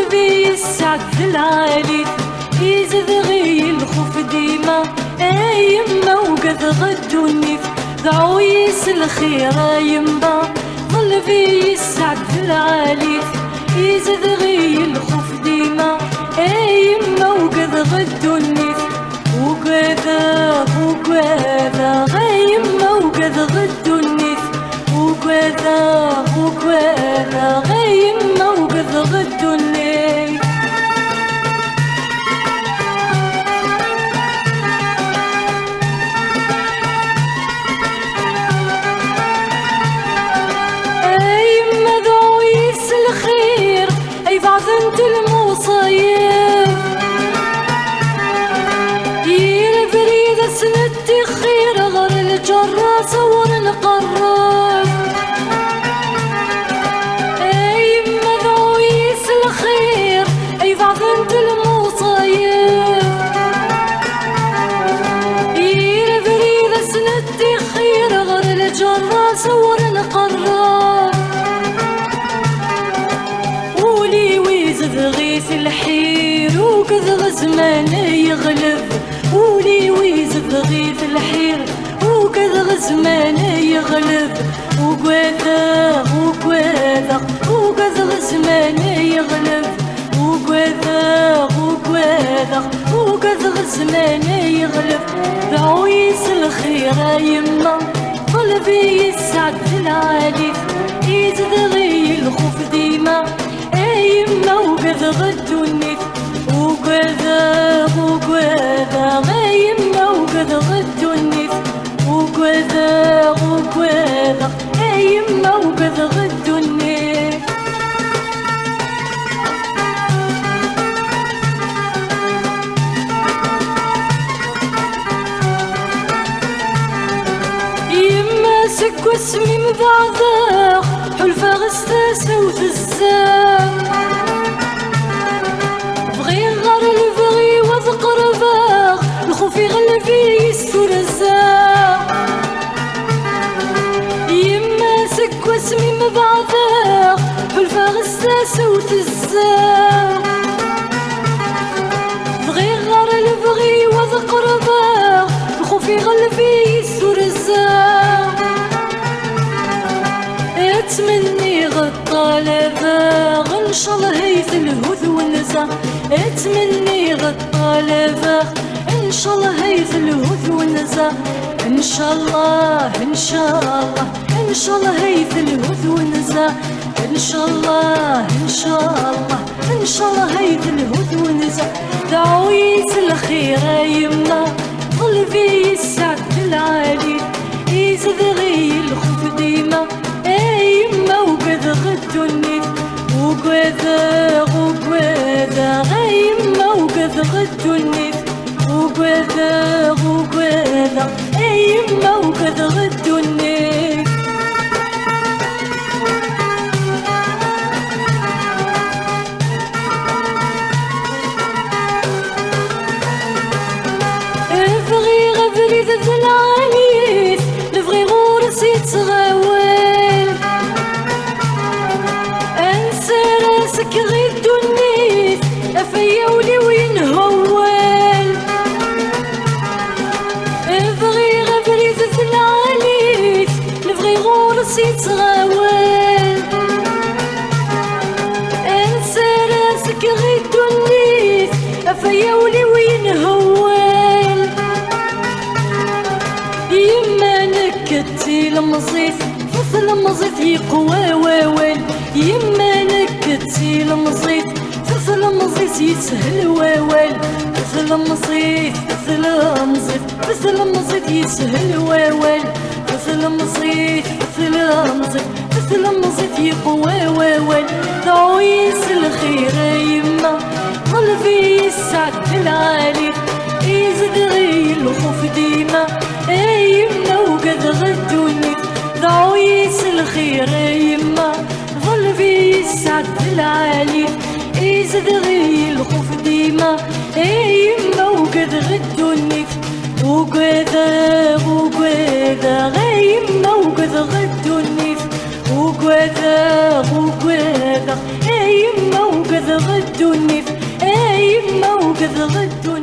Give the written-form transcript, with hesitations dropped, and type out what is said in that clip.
ظلبي السعد في العالي يزيد غي الخوف ديما يما وقد غدو النيف دعويس الخير يما ظلبي السعد في العالي يزيد غي الخوف ديما يما وقد غدو النيف وكذا غيما وقد غدو النيف وكذا غيما وقد غدو النيف يما دعويس الخير اي بعد انت المصايب يا سندي خير غير الجراس ونقرب يما ذويس الخير اي بعض انت المصايب يا بريدة سندي خير غير الجراس ونقرب ولي ويزد غيث الحير وكذا زمان يغلب ولي ويزد غيث الحير وكذا زمان يغلب وكذا زمان يغلب وكذا زمان يغلب دعويس الخير يما قلبي يسعد في العالي يزيد غي الخوف ديما يما وكذا غدو النيف وكذا غيما وكذا غدو النيف وكذا يما وكذا غدو النيف يما سك واسمي مذعذاق حلفة غساسة وثزاق بغي غار البغي وذقر باغ الخوف يغلبي يستر الزاق يما سك واسمي مذعذاق حلفة غساسة وثزاق بغي غار البغي وذقر باغ الخوف يغلبي يستر الزاق اتمني غطالبا ان شاء الله هيث الهذ والنزا اتمني غطالبا ان شاء الله هيث الهذ والنزا ان شاء الله هيث الهذ والنزا ان شاء الله هيث الهذ والنزا دعويس الخير يما قلبي يسعد في العالي يزيد غي الخوف ديما يما وكذا غدو النيف وكذا غيما وكذا غدو النيف وكذا يما وكذا غدو النيف افغي غبري ذا العاليف نبغي غورس يتغاول انسى راسك غيدو النيف افيا ولي وين هوال افغي غبري ذا العاليف نبغي غورس يتغاول انسى راسك غيدو النيف افيا ولي وين هوال يما نكتي المزيف فصل المزيف يقوى واوال يما نكتي المزيف فصل المزيف يسهل واوال فصل المزيف يسهل واوال فصل المزيف يقوى واوال دعويس الخير يما قلبي يسعد في العالي يزيد غي الخوف ديما يما وقد غدو النيف دعويس الخير يما قلبي يسعد في العالي يزيد غي الخوف ديما يما وقد غدو النيف وكذا غيما وقد غدو النيف وكذا يما وقد وقد غدو النيف، يما وقد غدو